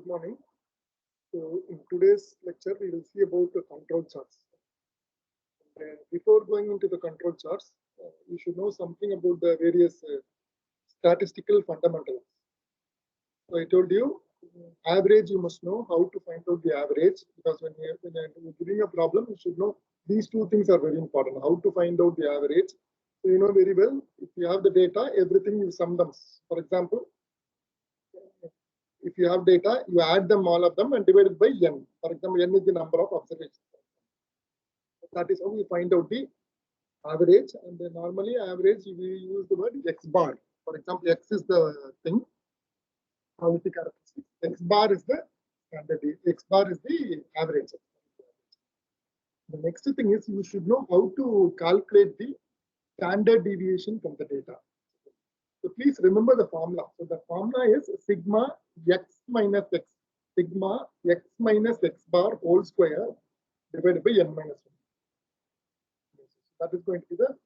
Good morning. So in today's lecture, we will see about the control charts. Before going into the control charts, you should know something about the various statistical fundamentals. So I told you, average you must know how to find out the average, because when you're giving a problem, you should know these two things are very important. How to find out the average. So you know very well, if you have the data, everything you sum them. For example, if you have data, you add them all of them and divide it by n. For example, n is the number of observations. That is how we find out the average. And then normally average, we use the word x bar. For example, x is the thing, quality characteristic. X bar is the standard. X bar is the average. The next thing is you should know how to calculate the standard deviation from the data. So please remember the formula. So the formula is sigma x minus x, sigma x minus x bar whole square divided by n minus 1. That is going to be the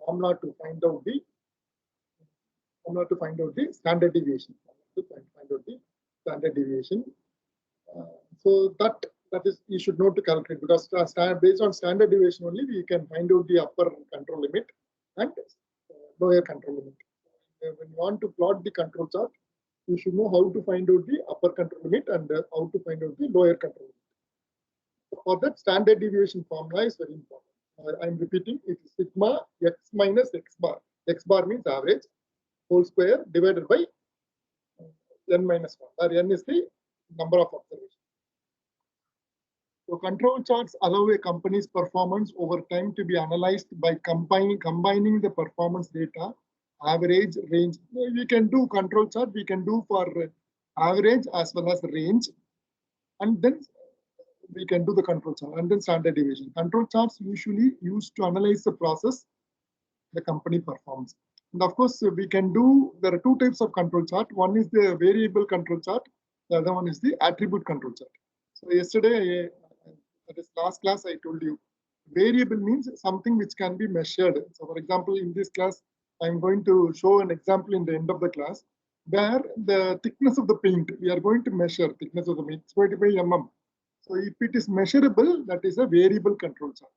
formula to find out the standard deviation. So that is you should know to calculate, because based on standard deviation only we can find out the upper control limit and lower control limit. When you want to plot the control chart, you should know how to find out the upper control limit and how to find out the lower control limit. So for that, standard deviation formula is very important. I'm repeating, it is sigma x minus x bar. X bar means average, whole square divided by n minus 1, where n is the number of observations. So control charts allow a company's performance over time to be analyzed by combining the performance data, average, range. We can do control chart, we can do for average as well as range, and then we can do the control chart and then standard deviation. Control charts usually used to analyze the process the company performs. And of course, we can do, there are two types of control chart. One is the variable control chart, the other one is the attribute control chart. So yesterday, that is last class, I told you, variable means something which can be measured. So for example, in this class, I'm going to show an example in the end of the class where the thickness of the paint, we are going to measure thickness of the paint, it's 25 mm. So if it is measurable, that is a variable control chart.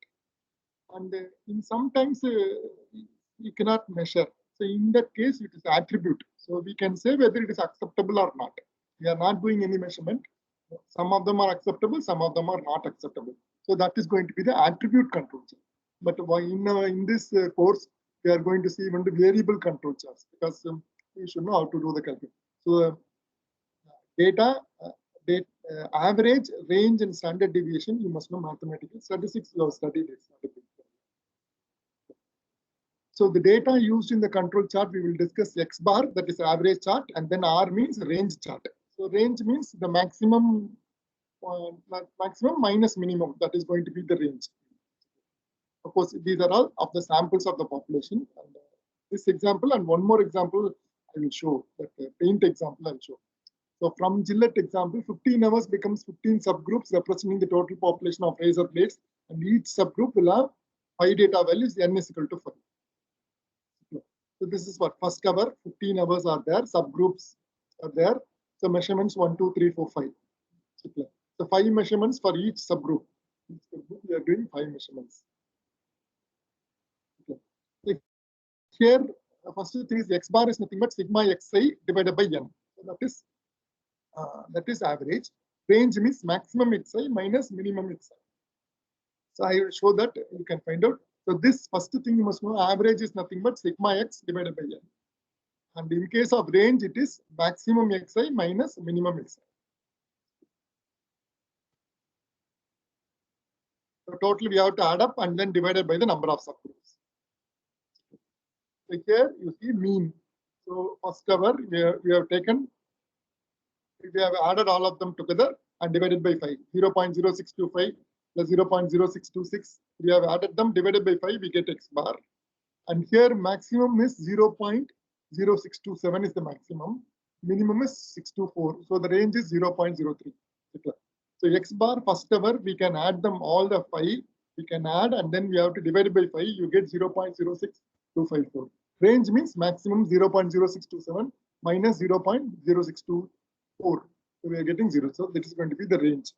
And in sometimes you cannot measure. So in that case, it is attribute. So we can say whether it is acceptable or not. We are not doing any measurement. Some of them are acceptable, some of them are not acceptable. So that is going to be the attribute control chart. But in this course, we are going to see even the variable control charts, because we should know how to do the calculation. So data, average, range, and standard deviation, you must know mathematical. Statistics, you have studied it. So the data used in the control chart, we will discuss X bar, that is average chart, and then R means range chart. So range means the maximum minus minimum, that is going to be the range. Of course, these are all of the samples of the population. And this example and one more example I will show, that paint example I will show. So from Gillette example, 15 hours becomes 15 subgroups representing the total population of razor blades, and each subgroup will have 5 data values, n is equal to 5. So this is what first cover, 15 hours are there, subgroups are there. So measurements 1, 2, 3, 4, 5. So 5 measurements for each subgroup. We are doing 5 measurements. Okay. Here, first thing is X bar is nothing but sigma xi divided by n. So that is average. Range means maximum xi minus minimum xi. So I will show that you can find out. So this first thing you must know, average is nothing but sigma x divided by n. And in case of range, it is maximum xi minus minimum xi. So totally we have to add up and then divided by the number of subgroups. So here you see mean. So first cover we have taken, we have added all of them together and divided by 5. 0.0625 plus 0.0626. We have added them, divided by 5, we get X bar. And here maximum is 0.0627 is the maximum. Minimum is 624. So the range is 0.03. So X bar first cover, we can add them all the 5. We can add and then we have to divide it by 5. You get 0.06254. Range means maximum 0.0627 minus 0.0624. we are getting 0. So that is going to be the range.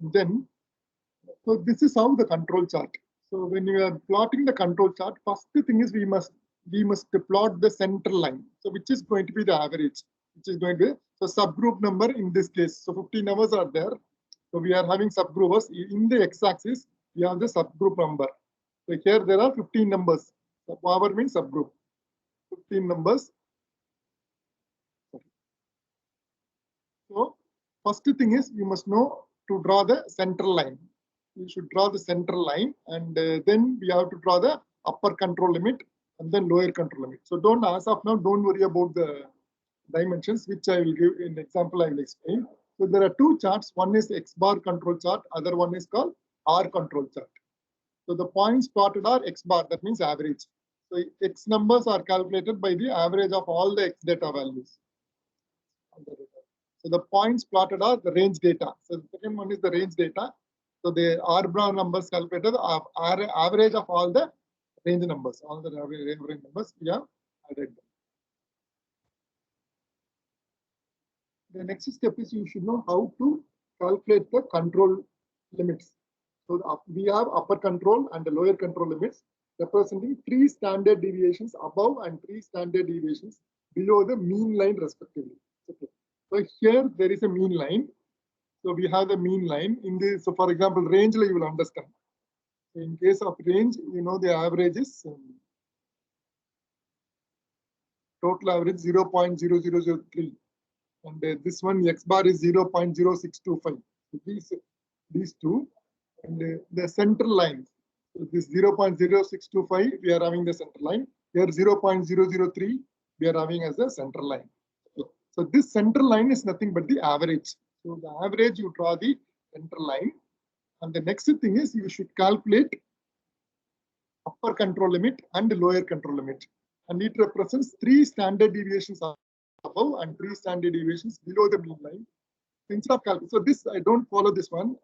And then, so this is how the control chart. So when you are plotting the control chart, first thing is we must plot the center line. So which is going to be the average, which is going to, so subgroup number in this case. So 15 numbers are there. So we are having subgroupers. In the x-axis, we have the subgroup number. So here there are 15 numbers. So power means subgroup. 15 numbers. So first thing is you must know to draw the center line. You should draw the center line, and then we have to draw the upper control limit and then lower control limit. So don't, as of now, don't worry about the dimensions, which I will give in example. I will explain. So there are two charts. One is X bar control chart. Other one is called R control chart. So the points plotted are X bar. That means average. So X numbers are calculated by the average of all the X data values. So the points plotted are the range data. So the second one is the range data. So the R bar numbers calculated are average of all the range numbers. All the average numbers we have added. The next step is you should know how to calculate the control limits. So we have upper control and the lower control limits representing 3 standard deviations above and 3 standard deviations below the mean line respectively. Okay. So here there is a mean line. So we have the mean line in this. So for example, range you will understand. In case of range, you know the average is total average 0.0003. And this one X bar is 0.0625. So these two, and the center line. So this 0.0625 we are having the center line. Here 0.003 we are having as the center line. So this center line is nothing but the average. So the average you draw the center line, and the next thing is you should calculate upper control limit and lower control limit, and it represents 3 standard deviations above and 3 standard deviations below the mean line. Instead of calculating, so this I don't follow this one.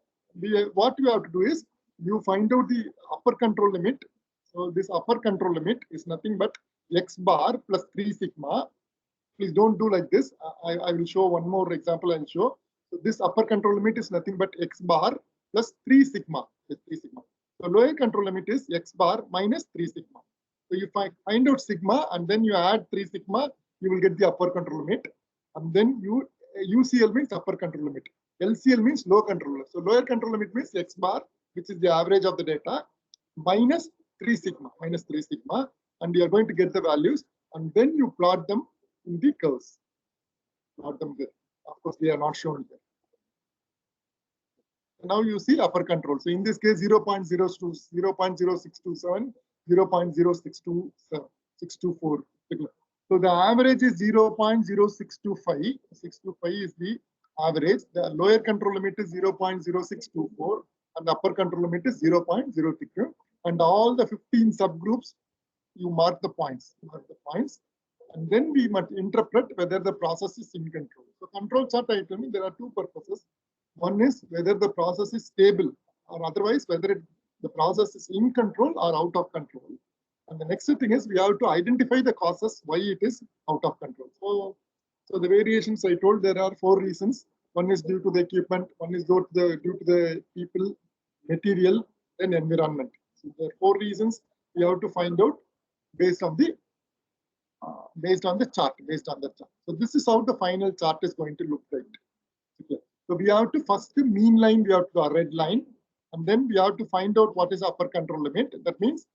What you have to do is you find out the upper control limit. So this upper control limit is nothing but X bar plus 3 sigma. Please don't do like this. I will show one more example. I'll show. So this upper control limit is nothing but X bar plus 3 sigma. 3 sigma. So lower control limit is X bar minus 3 sigma. So you find out sigma and then you add 3 sigma, you will get the upper control limit. And then UCL means upper control limit. LCL means low control limit. So lower control limit means X bar, which is the average of the data, minus 3 sigma, and you are going to get the values, and then you plot them in the curves. Plot them there. Of course, they are not shown here. Now you see upper control. So in this case, 0.02, 0.0627, 0.0624. So the average is 0.0625. 625 is the average. The lower control limit is 0.0624, and the upper control limit is 0.032. And all the 15 subgroups, you mark the points. And then we must interpret whether the process is in control. So control chart, I tell me there are two purposes. One is whether the process is stable, or otherwise whether the process is in control or out of control. And the next thing is we have to identify the causes why it is out of control. So the variations I told, there are 4 reasons. One is due to the equipment, one is due to the people, material, and environment. So there are 4 reasons we have to find out based on the chart. So this is how the final chart is going to look like. Okay. So we have to first the mean line, we have to draw a red line, and then we have to find out what is upper control limit. That means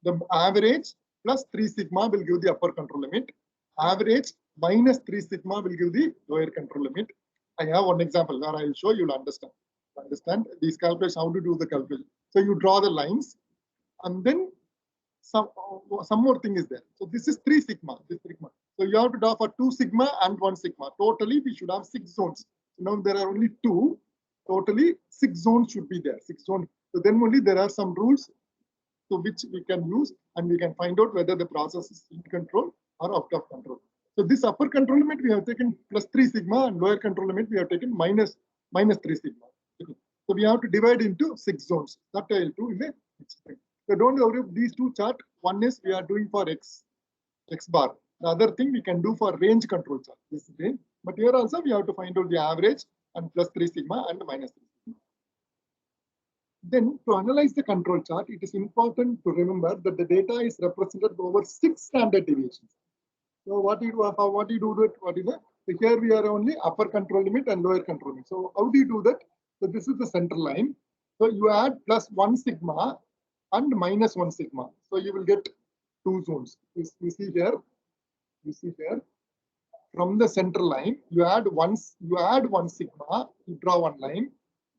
the average plus 3 sigma will give the upper control limit. Average minus 3 sigma will give the lower control limit. I have one example where I will show, you will understand. These calculations, how to do the calculation. So you draw the lines, and then some more thing is there. So this is 3 sigma. So you have to draw for 2 sigma and 1 sigma. Totally, we should have 6 zones. Now there are only 2. Totally 6 zones should be there. 6 zones. So then only there are some rules to which we can use, and we can find out whether the process is in control or out of control. So this upper control limit we have taken plus 3 sigma, and lower control limit we have taken minus 3 sigma. Okay. So we have to divide into 6 zones. That I will do in the next thing. So don't worry, these 2 charts. One is we are doing for X bar. The other thing we can do for range control chart. This is range. But here also we have to find out the average and plus 3 sigma and minus 3 sigma. Then to analyze the control chart, it is important to remember that the data is represented over 6 standard deviations. So what do you do? What do you do that? What is that? So here we are only upper control limit and lower control limit. So how do you do that? So this is the center line. So you add plus 1 sigma and minus 1 sigma. So you will get 2 zones. You see here. You see here. From the center line, you add 1 sigma, you draw 1 line.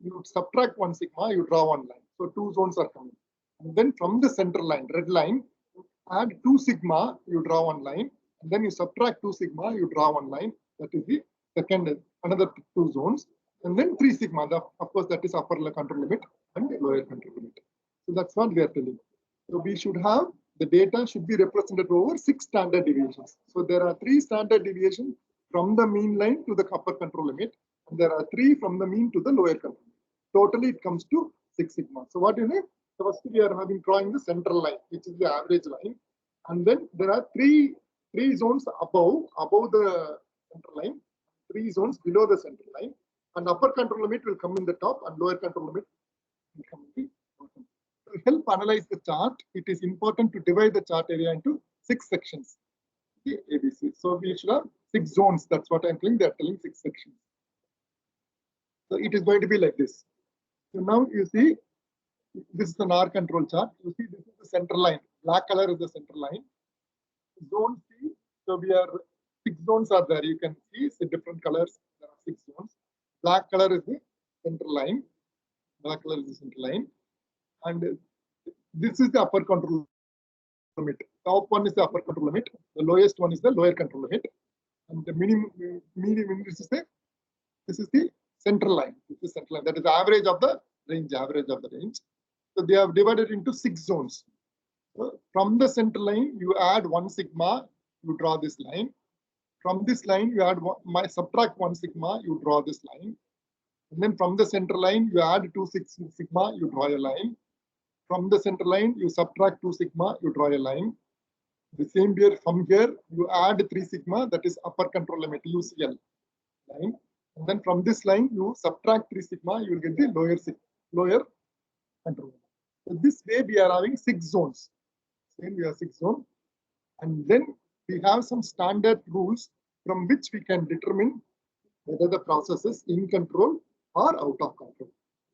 You subtract 1 sigma, you draw 1 line. So 2 zones are coming. And then from the center line, red line, add 2 sigma, you draw 1 line. And then you subtract 2 sigma, you draw 1 line. That is the second, another 2 zones. And then 3 sigma, of course, that is upper control limit and lower control limit. So that's what we are telling. So we should have, the data should be represented over 6 standard deviations. So there are 3 standard deviations from the mean line to the upper control limit. And there are 3 from the mean to the lower control limit. Totally, it comes to 6 sigma. So what is it? So first we are drawing the central line, which is the average line. And then there are three zones above the center line, 3 zones below the center line. And upper control limit will come in the top and lower control limit will come in the bottom. To help analyze the chart, it is important to divide the chart area into 6 sections. The ABC. So we should have 6 zones. That's what I'm telling. They're telling 6 sections. So it is going to be like this. So now you see, this is an R control chart. You see, this is the center line. Black color is the center line. Zone C. So we are 6 zones are there. You can see it's different colors. There are 6 zones. Black color is the center line. Black color is the center line. And this is the upper control limit. Top one is the upper control limit. The lowest one is the lower control limit. And the medium this is the central line. This is central line. That is the average of the range. So they have divided into 6 zones. So from the center line, you add 1 sigma, you draw this line. From this line, you add subtract 1 sigma, you draw this line. And then from the center line, you add 2 sigma, you draw a line. From the center line, you subtract 2 sigma, you draw a line. The same here, from here, you add 3 sigma, that is upper control limit, UCL line. And then from this line, you subtract 3 sigma, you will get the lower control. So this way, we are having 6 zones. Same, we have 6 zones. And then we have some standard rules from which we can determine whether the process is in control or out of control.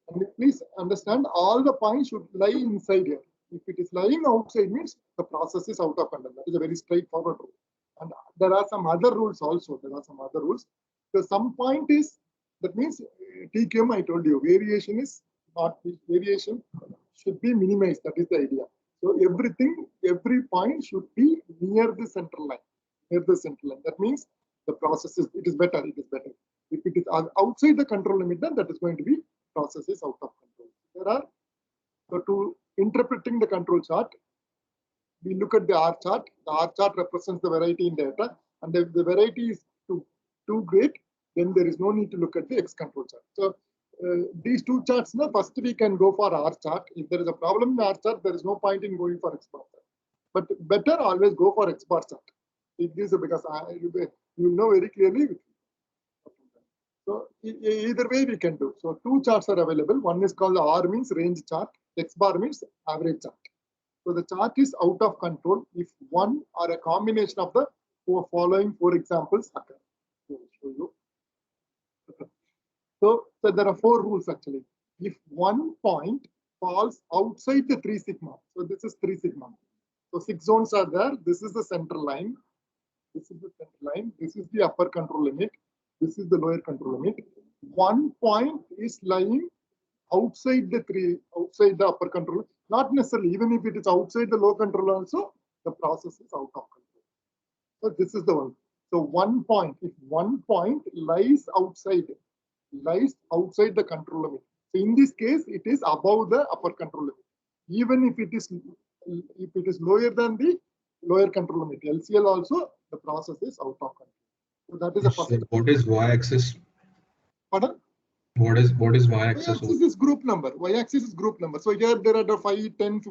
And please understand, all the points should lie inside here. If it is lying outside, means the process is out of control. That is a very straightforward rule. And there are some other rules also. So some point is, that means TQM, I told you, variation should be minimized. That is the idea. So every point should be near the central line. That means the process is, it is better. If it is outside the control limit, then that is going to be process is out of control. So to interpreting the control chart, we look at the R chart. The R chart represents the variety in data, and if the variety is too great, then there is no need to look at the X control chart. So these 2 charts, now first we can go for R chart. If there is a problem in R chart, there is no point in going for X bar chart. But better always go for X bar chart. It is because you know very clearly. So either way we can do. So 2 charts are available. One is called R means range chart. X bar means average chart. So the chart is out of control if one or a combination of the following 4 examples occur. So there are 4 rules actually. If one point falls outside the 3 sigma, so this is 3 sigma. So 6 zones are there. This is the central line. This is the upper control limit. This is the lower control limit. One point is lying outside the upper control. Not necessarily, even if it is outside the low control also, the process is out of control. So this is the one. So if one point lies outside the control limit. So in this case, it is above the upper control limit. Even if it is lower than the lower control limit, LCL also, the process is out of control. So that is a first. What is y-axis? Pardon? What is y-axis? Y-axis is group number. Y-axis is group number. So here there are the 5, 10,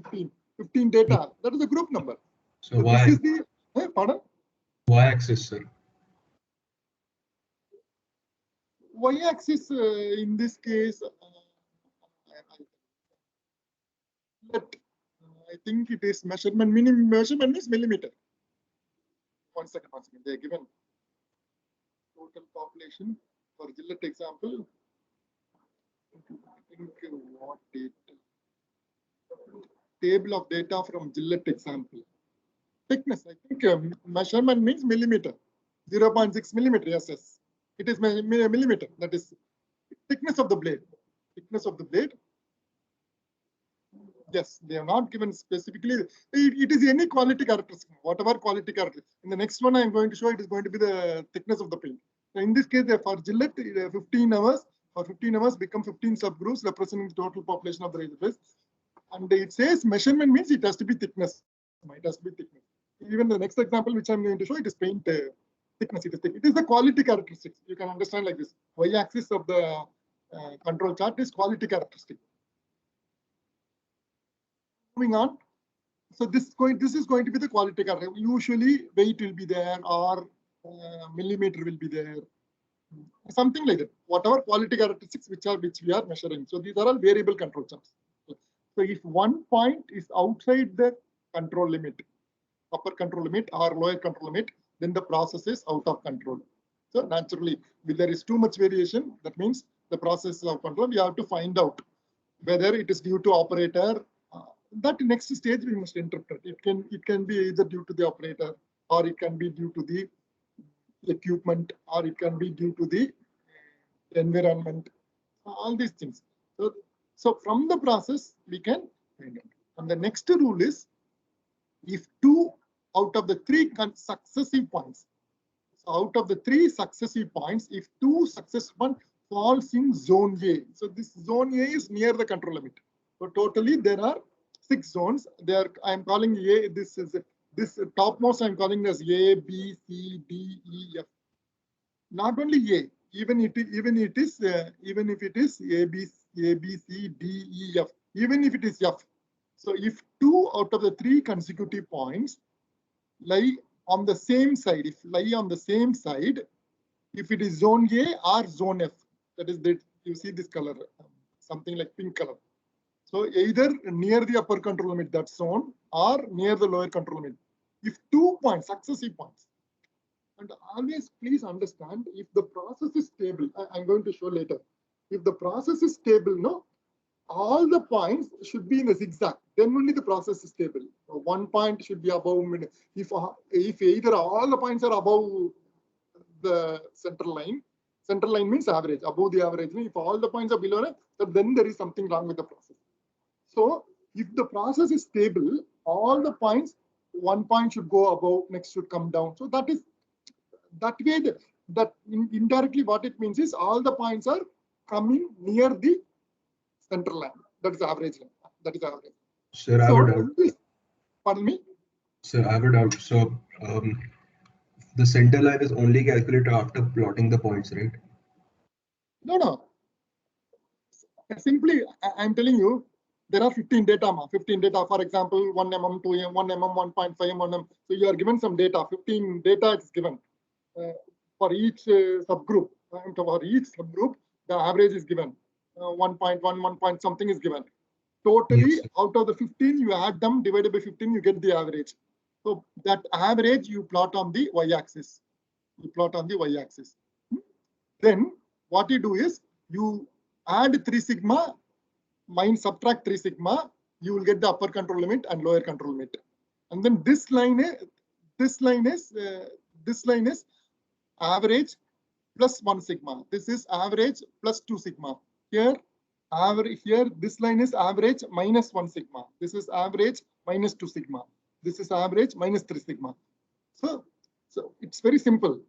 15 data. That is a group number. So this is the pardon? Y-axis, sir. Y-axis in this case, I think it is measurement. Measurement is millimeter. One second. They are given total population for Gillette example. I think what data? Table of data from Gillette example. Thickness. I think measurement means millimeter. 0.6 millimeter. Yes. It is millimeter. That is thickness of the blade. Thickness of the blade. Yes, they are not given specifically. It is any quality characteristic, whatever quality characteristic. In the next one, I am going to show it is going to be the thickness of the paint. So in this case, for Gillette, 15 hours, for 15 hours become 15 subgroups representing the total population of the razor blades. And it says measurement means it has to be thickness. It has to be thickness. Even the next example, which I'm going to show, it is paint thickness. It is thick. It is the quality characteristics. You can understand like this. Y-axis of the control chart is quality characteristic. Moving on. So this is going to be the quality characteristic. Usually weight will be there or millimeter will be there. Something like that. Whatever quality characteristics which we are measuring. So these are all variable control charts. So if one point is outside the control limit, upper control limit or lower control limit, then the process is out of control. So naturally, if there is too much variation, that means the process is out of control. We have to find out whether it is due to operator. That next stage we must interpret. It can be either due to the operator, or it can be due to the equipment, or it can be due to the environment. All these things. So from the process we can find out. And the next rule is, if 2 out of the 3 successive points, so out of the 3 successive points, if 2 successive points falls in zone A, so this zone A is near the control limit. So totally there are 6 zones. There I am calling A. This topmost I am calling as A, B, C, D, E, F. Not only A, even if it is A, B, C, D, E, F, even if it is F. So if 2 out of the 3 consecutive points lie on the same side, if it is zone A or zone F, that is that you see this color, something like pink color. So either near the upper control limit, that zone, or near the lower control limit. If 2 points, successive points, and always please understand, if the process is stable, I'm going to show later. If the process is stable, no, all the points should be in a zigzag. Then only the process is stable. So 1 point should be above. If either all the points are above the central line means average, above the average. If all the points are below it, then there is something wrong with the process. So if the process is stable, all the points, 1 point should go above, next should come down. So that is that way. That indirectly what it means is all the points are coming near the central line. That is average line. That is average. Sir, I have a doubt. Pardon me? Sir, I have a doubt. So the center line is only calculated after plotting the points, right? No. Simply, I'm telling you, there are 15 data. For example, 1 mm, 2 mm, 1 mm, 1.5 mm. So you are given some data. 15 data is given for each subgroup. For each subgroup, the average is given. 1.1, 1 point something is given. Totally, yes, out of the 15, you add them, divided by 15, you get the average. So that average you plot on the y-axis. Then what you do is you add 3 sigma, subtract 3 sigma, you will get the upper control limit and lower control limit. And then this line is average plus 1 sigma. This is average plus 2 sigma. Here this line is average minus 1 sigma. This is average minus 2 sigma. This is average minus 3 sigma. So it's very simple.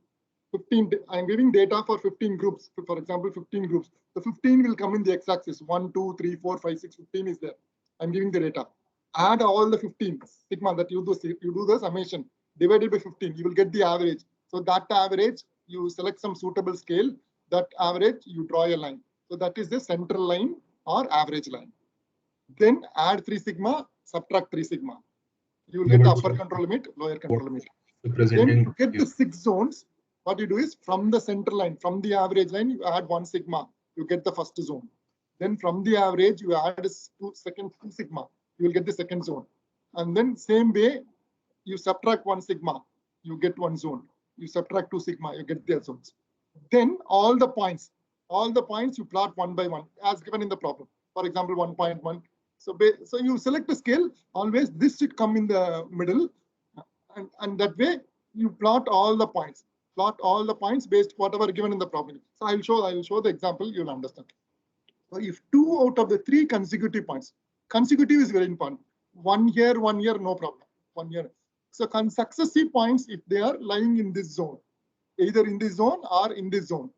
15. I'm giving data for 15 groups. For example, 15 groups. The 15 will come in the x-axis. 1, 2, 3, 4, 5, 6, 15 is there. I'm giving the data. Add all the 15 sigma that you do the summation. Divided by 15, you will get the average. So that average, you select some suitable scale. That average, you draw a line. So that is the central line or average line. Then add 3 sigma, subtract 3 sigma. You will get the upper control limit, lower control limit. Then to get the 6 zones, what you do is from the center line, from the average line, you add 1 sigma, you get the first zone. Then from the average, you add 2 sigma, you will get the second zone. And then same way, you subtract 1 sigma, you get 1 zone. You subtract 2 sigma, you get the zones. Then all the points you plot one by one as given in the problem. For example, 1.1. So you select a scale, always this should come in the middle. And that way you plot all the points. Plot all the points based whatever given in the problem. So I will show the example, you'll understand. So if 2 out of the 3 consecutive points, consecutive is very important. 1 here, no problem. 1 here. So successive points, if they are lying in this zone, either in this zone or in this zone,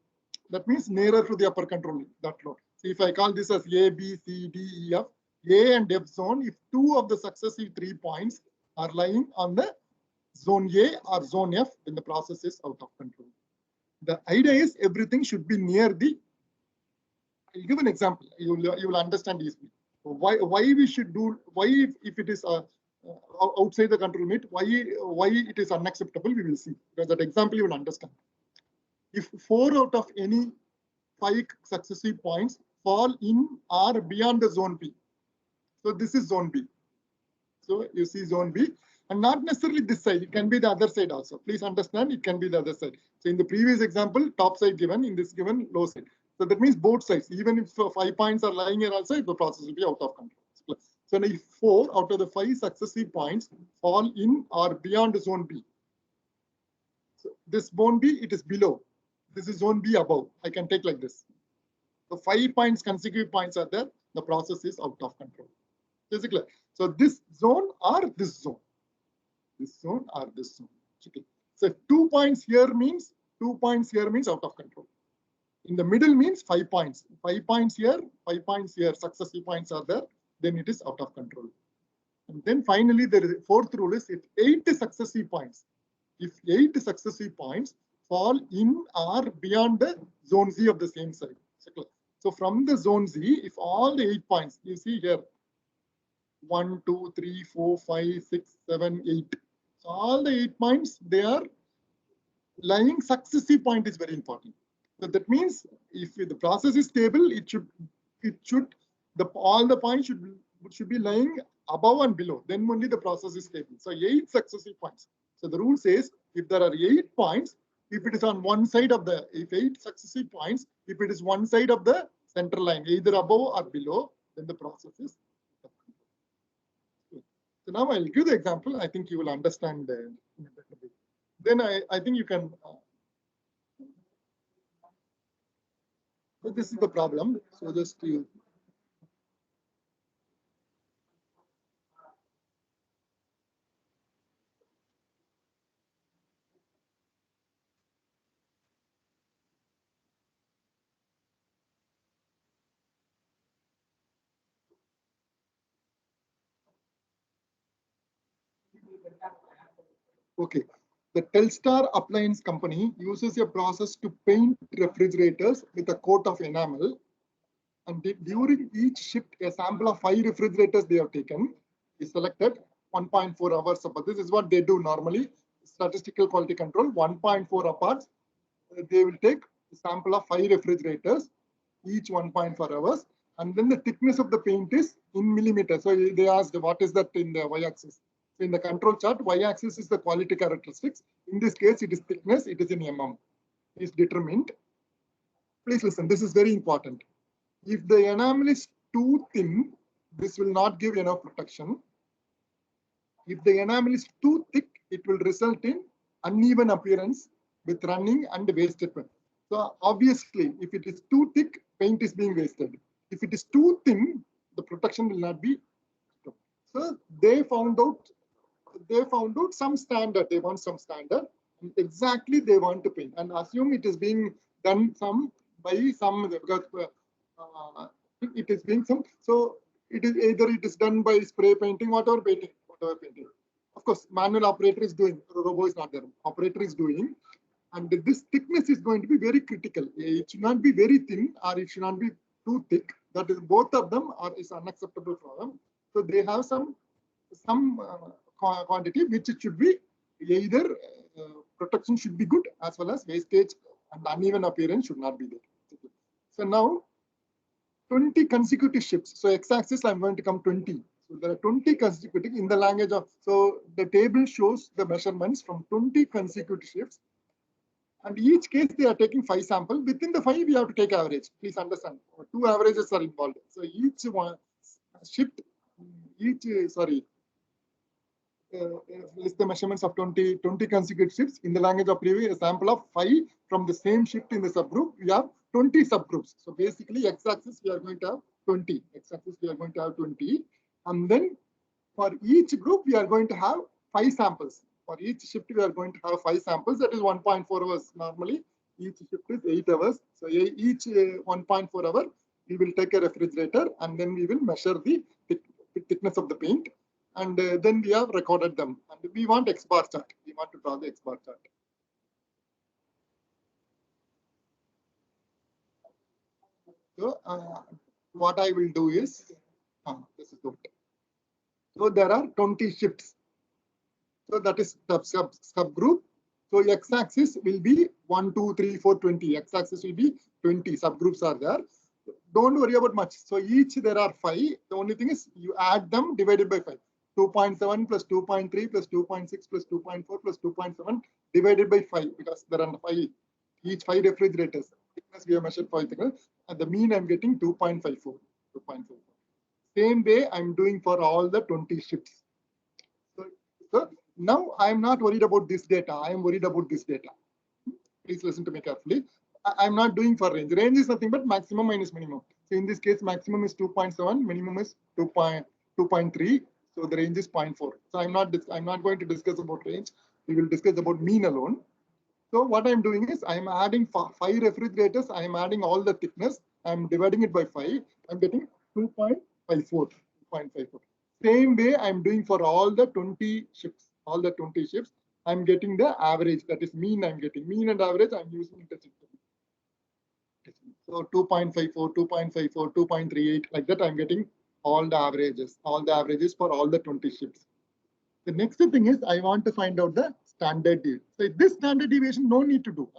that means nearer to the upper control limit, that load. So if I call this as A, B, C, D, E, F, A and F zone, if 2 of the successive 3 points are lying on the zone A or zone F, then the process is out of control. The idea is everything should be near the. I'll give an example. You will understand easily. Why we should do, why if it is outside the control limit, why it is unacceptable, we will see. Because that example you will understand. If 4 out of any 5 successive points fall in or beyond the zone B. So this is zone B. So you see zone B, and not necessarily this side, it can be the other side also. Please understand, it can be the other side. So in the previous example, top side given, in this given low side. So that means both sides, even if 5 points are lying here also, the process will be out of control. So now if 4 out of the 5 successive points fall in or beyond zone B. So this zone B, it is below. This is zone B above. I can take like this. The 5 points, consecutive points are there. The process is out of control. Basically, so this zone or this zone. This zone or this zone. Okay. So 2 points here means out of control. In the middle means 5 points. 5 points here, 5 points here, successive points are there, then it is out of control. And then finally, the fourth rule is if 8 successive points, fall in or beyond the zone Z of the same side. So from the zone Z, if all the 8 points, you see here, 1, 2, 3, 4, 5, 6, 7, 8. So all the 8 points, they are lying. Successive point is very important. So that means if the process is stable, all the points should be lying above and below. Then only the process is stable. So 8 successive points. So the rule says if there are 8 points, if it is on one side of the, if 8 successive points, if it is one side of the center line, either above or below, then the process is. So now I'll give the example. I think you will understand. Then I think you can. So this is the problem. So just you. Okay. The Telstar Appliance Company uses a process to paint refrigerators with a coat of enamel. And during each shift, a sample of 5 refrigerators they have taken is selected 1.4 hours apart. This is what they do normally. Statistical quality control, 1.4 apart. They will take a sample of 5 refrigerators, each 1.4 hours. And then the thickness of the paint is in millimeters. So they asked what is that in the y-axis. So in the control chart, y-axis is the quality characteristics. In this case, it is thickness, it is in mm. Is determined. Please listen, this is very important. If the enamel is too thin, this will not give enough protection. If the enamel is too thick, it will result in uneven appearance with running and wasted paint. So obviously, if it is too thick, paint is being wasted. If it is too thin, the protection will not be. So they found out some standard. They want some standard. Exactly, they want to paint and assume it is being done by some because. It is being some, so it is either it is done by spray painting, whatever painting. Of course, manual operator is doing, robo is not there. Operator is doing, and this thickness is going to be very critical. It should not be very thin or it should not be too thick. That is, both of them is unacceptable for them. So they have some quantity which it should be either protection should be good, as well as wastage and uneven appearance should not be there. So now 20 consecutive shifts. So x-axis I'm going to come 20. So there are 20 consecutive in the language of, so the table shows the measurements from 20 consecutive shifts. And each case they are taking 5 samples. Within the 5 we have to take average. Please understand, 2 averages are involved. So each one shift, list the measurements of 20 consecutive shifts. In the language of preview, a sample of 5 from the same shift in the subgroup. We have 20 subgroups. So basically, x-axis we are going to have 20. X-axis we are going to have 20, and then for each group we are going to have 5 samples. For each shift we are going to have 5 samples. That is 1.4 hours. Normally, each shift is 8 hours. So each 1.4 hour we will take a refrigerator, and then we will measure the thickness of the paint. And then we have recorded them. And we want X bar chart. We want to draw the X bar chart. So what I will do is, this is good. So there are 20 shifts. So that is subgroup. So x-axis will be 1, 2, 3, 4, 20. X-axis will be 20. Subgroups are there. Don't worry about much. So each there are 5. The only thing is you add them divided by 5. 2.7 plus 2.3 plus 2.6 plus 2.4 plus 2.7 divided by 5, because there are 5. Each 5 refrigerators. Thickness we have measured 5 thickness. At the mean I'm getting 2.54. 2.54. Same way I'm doing for all the 20 shifts. So now I'm not worried about this data. I am worried about this data. Please listen to me carefully. I'm not doing for range. Range is nothing but maximum minus minimum. So in this case, maximum is 2.7, minimum is 2.3. So the range is 0.4. So I'm not going to discuss about range. We will discuss about mean alone. So what I'm doing is I'm adding 5 refrigerators. I'm adding all the thickness. I'm dividing it by 5. I'm getting 2.54. Same way I'm doing for all the 20 shifts. All the 20 shifts. I'm getting the average. That is mean. I'm getting mean and average. I'm using interchangeably. So 2.54, 2.54, 2.38, like that. I'm getting all the averages for all the 20 shifts. The next thing is I want to find out the standard deviation. So this standard deviation, no need to do.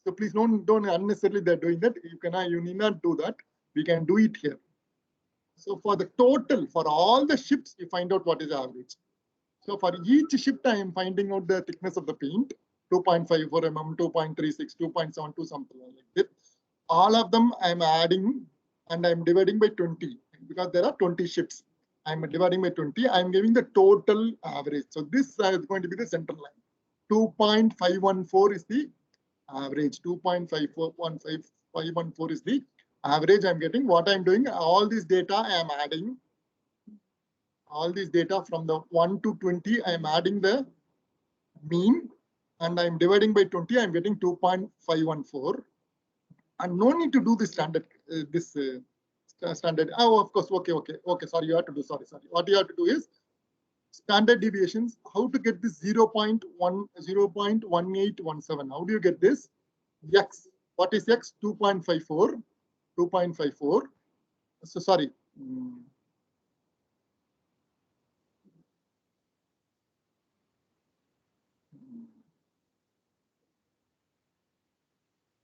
So please don't unnecessarily they're doing that. You need not do that. We can do it here. So for the total, for all the shifts, you find out what is the average. So for each shift, I am finding out the thickness of the paint, 2.54 mm, 2.36, 2.72, something like this. All of them I am adding and I am dividing by 20 because there are 20 shifts. I am dividing by 20. I am giving the total average. So this is going to be the center line. 2.514 is the average. 2.514 is the average I'm getting. What I'm doing, all this data I am adding. All these data from the 1 to 20, I am adding the mean and I'm dividing by 20. I'm getting 2.514. And no need to do this standard. Standard. Oh, of course. Okay. Sorry, you have to do. Sorry. What you have to do is standard deviations. How to get this 0.1817? How do you get this? X. What is X? 2.54. 2.54. So sorry.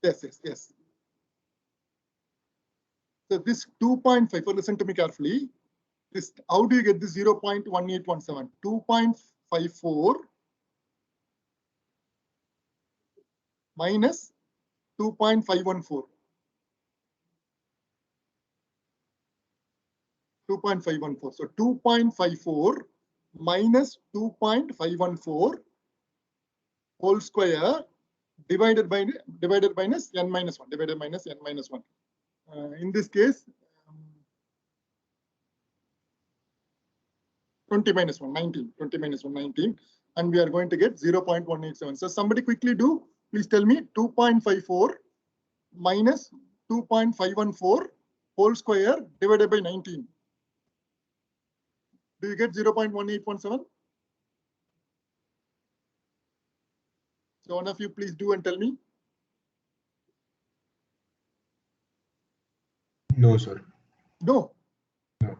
Yes. So this 2.54, listen to me carefully. This, how do you get this 0.1817? 2.54 minus 2.514. 2.514. So 2.54 minus 2.514 whole square divided by minus n minus 1. Divided minus n minus 1. In this case, 20 minus 1, 19. 20 minus 1, 19. And we are going to get 0.187. So somebody quickly do. Please tell me 2.54 minus 2.514 whole square divided by 19. Do you get 0.1817? So one of you please do and tell me. No, sir. No. No.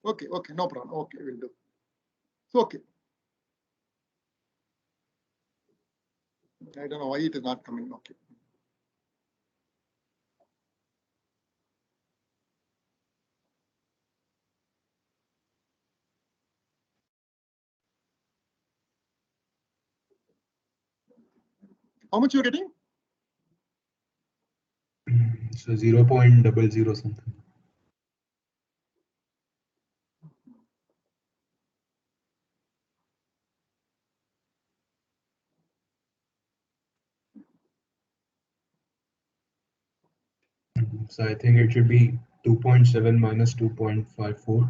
Okay, okay, no problem. Okay, we'll do. So, okay. I don't know why it is not coming. Okay. How much you're getting? So 0.00 something. So I think it should be 2.7 minus 2.54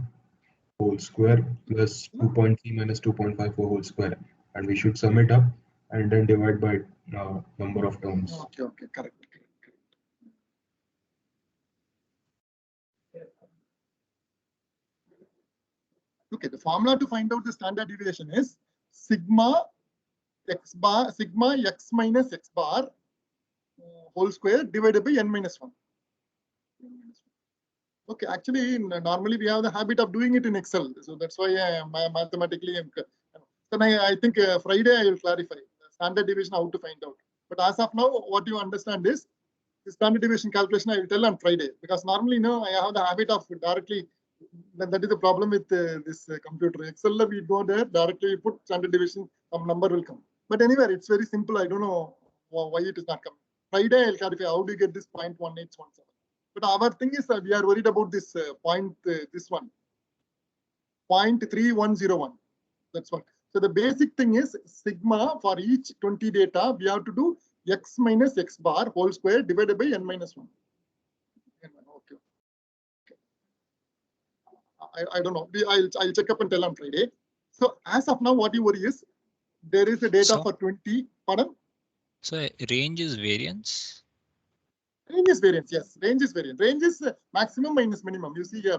whole square plus 2.3 minus 2.54 whole square, and we should sum it up and then divide by number of terms. Okay, okay, correct. Okay, the formula to find out the standard deviation is sigma x minus x bar whole square divided by n minus 1. Okay, actually, normally we have the habit of doing it in Excel. So that's why mathematically, then I think Friday I will clarify the standard deviation, how to find out. But as of now, what you understand is the standard deviation calculation I will tell on Friday, because normally, I have the habit of directly, that is the problem with this computer. Excel, we go there, directly put standard deviation, some number will come. But anyway, it's very simple. I don't know why it is not coming. Friday, I'll clarify how do you get this 0.1817. But our thing is we are worried about this this one, 0.3101. That's what. So the basic thing is sigma for each 20 data, we have to do x minus x bar whole square divided by n minus 1. Okay. I don't know. I'll check up and tell on Friday. So as of now, what you worry is there is a data for 20. Pardon? So range is variance? Range is variance, yes. Range is variance. Range is maximum minus minimum. You see here,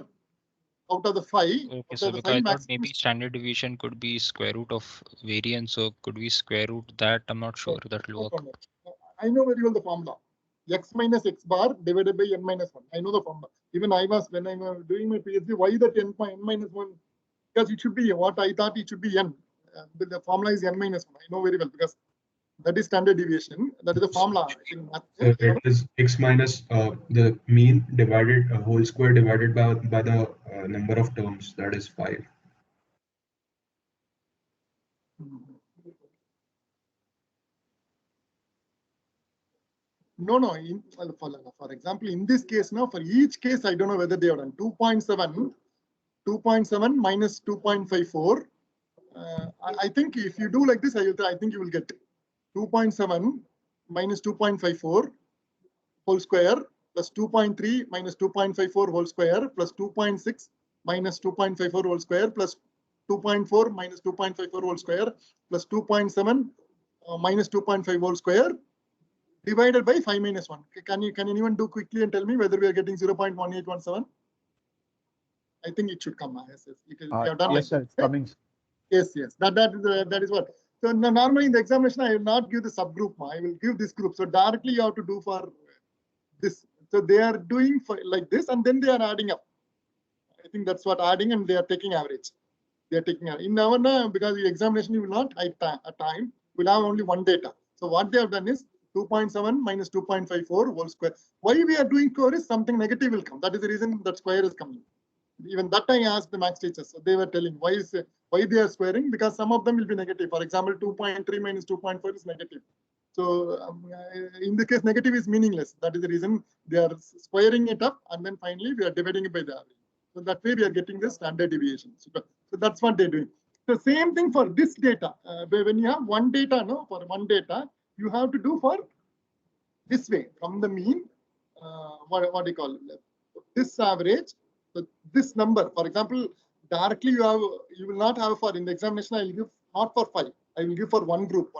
out of the 5. Okay, so because I thought maybe standard deviation could be square root of variance, so could we square root that? I'm not sure that will work. I know very well the formula. X minus x bar divided by n minus 1. I know the formula. Even I was, when I was doing my PhD, why that n minus 1? Because it should be what I thought it should be n. The formula is n minus 1. I know very well because that is standard deviation. That is the formula. So it is x minus the mean divided whole square divided by the number of terms, that is 5. No. For example, in this case now, for each case, I don't know whether they have done 2.7 minus 2.54. I think if you do like this, I think you will get 2.7 minus 2.54 whole square plus 2.3 minus 2.54 whole square plus 2.6 minus 2.54 whole square plus 2.4 minus 2.54 whole square plus 2.7 minus 2.5 whole square divided by 5 minus 1. Can anyone do quickly and tell me whether we are getting 0.1817? I think it should come. Yes, sir, it's coming. Yes. That is what. So normally in the examination, I will not give the subgroup. I will give this group. So directly you have to do for this. So they are doing for like this, and then they are adding up. I think that's what adding, and they are taking average. They are taking in our because the examination you will not at time. We'll have only one data. So what they have done is 2.7 minus 2.54 whole square. Why we are doing square is something negative will come. That is the reason that square is coming. Even that I asked the maths teachers. So they were telling why they are squaring, because some of them will be negative. For example, 2.3 minus 2.4 is negative. So in the case, negative is meaningless. That is the reason they are squaring it up, and then finally we are dividing it by the average. So that way we are getting the standard deviation. So that's what they're doing. The same thing for this data. When you have one data, for one data, you have to do for this way from the mean. What do you call it? This average. So this number, for example, directly you will not have for in the examination. I will give not for 5. I will give for one group.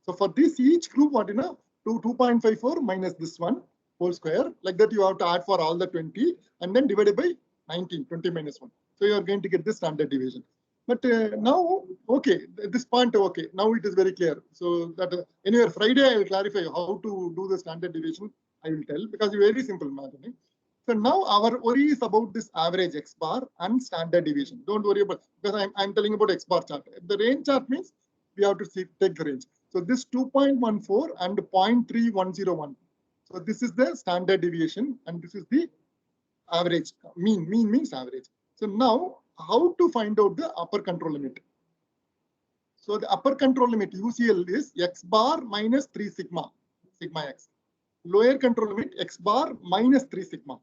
So for this each group, 2.54 minus this one whole square. Like that you have to add for all the 20 and then divided by 19. 20 minus 1. So you are going to get the standard deviation. But now, okay, at this point, okay, now it is very clear. So that anyway, Friday I will clarify how to do the standard deviation. I will tell, because it's very simple math. So now our worry is about this average X bar and standard deviation. Don't worry about, because I'm telling about X bar chart. The range chart means we have to take the range. So this 2.14 and 0.3101. So this is the standard deviation and this is the average. Mean means average. So now how to find out the upper control limit? So the upper control limit UCL is X bar minus 3 sigma X. Lower control limit X bar minus 3 sigma.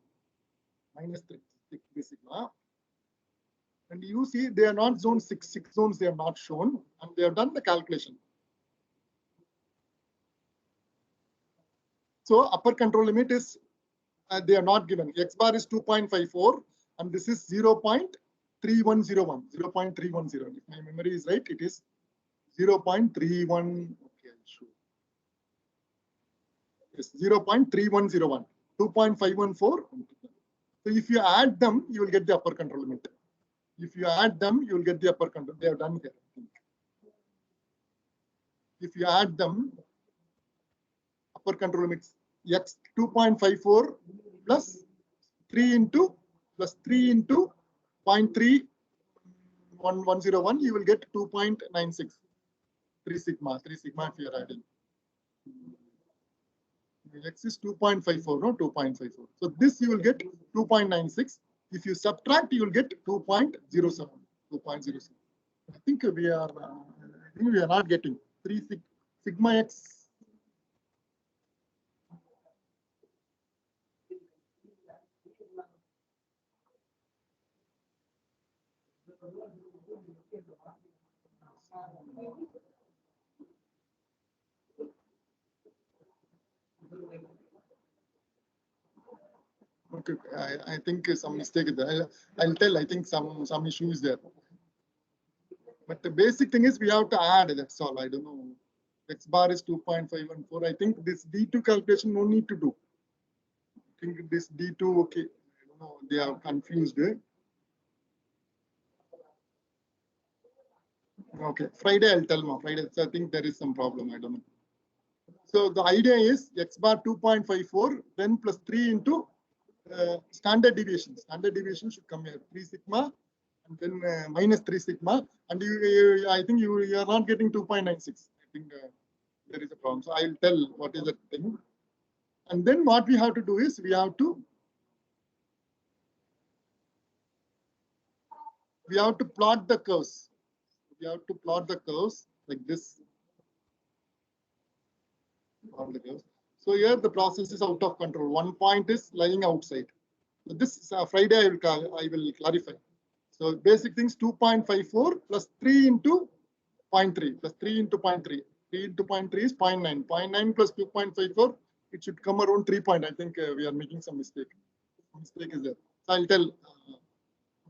Minus 3 sigma. And you see they are not zone 6 zones, they are not shown, and they have done the calculation. So upper control limit is they are not given. X bar is 2.54 and this is 0.3101. 0.310. If my memory is right, it is 0.31. Okay, sure. Yes, 0.3101. 2.514. So if you add them, you will get the upper control limit. If you add them, you will get the upper control. They have done here. If you add them, upper control limits X 2.54 plus 3 into 0.3101, you will get 2.96. 3 sigma if you are adding. X is 2.54, no 2.54. So this you will get 2.96. If you subtract, you will get 2.07. 2.07. I think we are not getting 3 sigma X. Okay, I think some mistake is there. I'll tell. I think some issue is there. But the basic thing is we have to add. That's all. I don't know. X bar is 2.514. I think this D2 calculation no need to do. I think this D2, okay. I don't know. They are confused. Okay. Friday I'll tell now. Friday. So I think there is some problem. I don't know. So the idea is X bar 2.54, then plus 3 into standard deviation. Standard deviation should come here 3 sigma and then minus 3 sigma. And I think you are not getting 2.96. I think there is a problem. So I'll tell what is the thing. And then what we have to do is we have to plot the curves. We have to plot the curves like this. Plot the curves. So here the process is out of control. One point is lying outside. So this Friday I will clarify. So basic things 2.54 plus 3 into 0.3 plus 3 into 0.3. 3 into 0.3 is 0.9. 0.9 plus 2.54, it should come around 3 point. I think we are making some mistake. Mistake is there. So I'll tell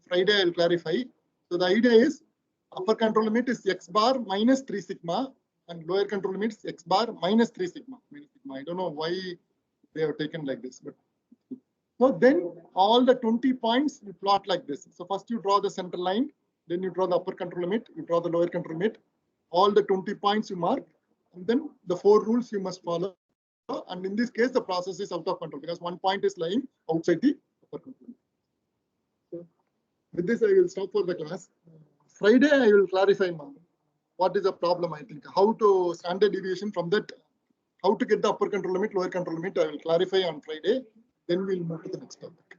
Friday I'll clarify. So the idea is upper control limit is X bar minus 3 sigma and lower control limit is X bar minus 3 sigma. I don't know why they have taken like this, but so then all the 20 points you plot like this. So first you draw the center line, then you draw the upper control limit, you draw the lower control limit. All the 20 points you mark, and then the 4 rules you must follow. And in this case, the process is out of control because one point is lying outside the upper control limit. So with this, I will stop for the class. Friday, I will clarify what is the problem. I think how to standard deviation from that, how to get the upper control limit, lower control limit. I will clarify on Friday. Then we'll move to the next topic.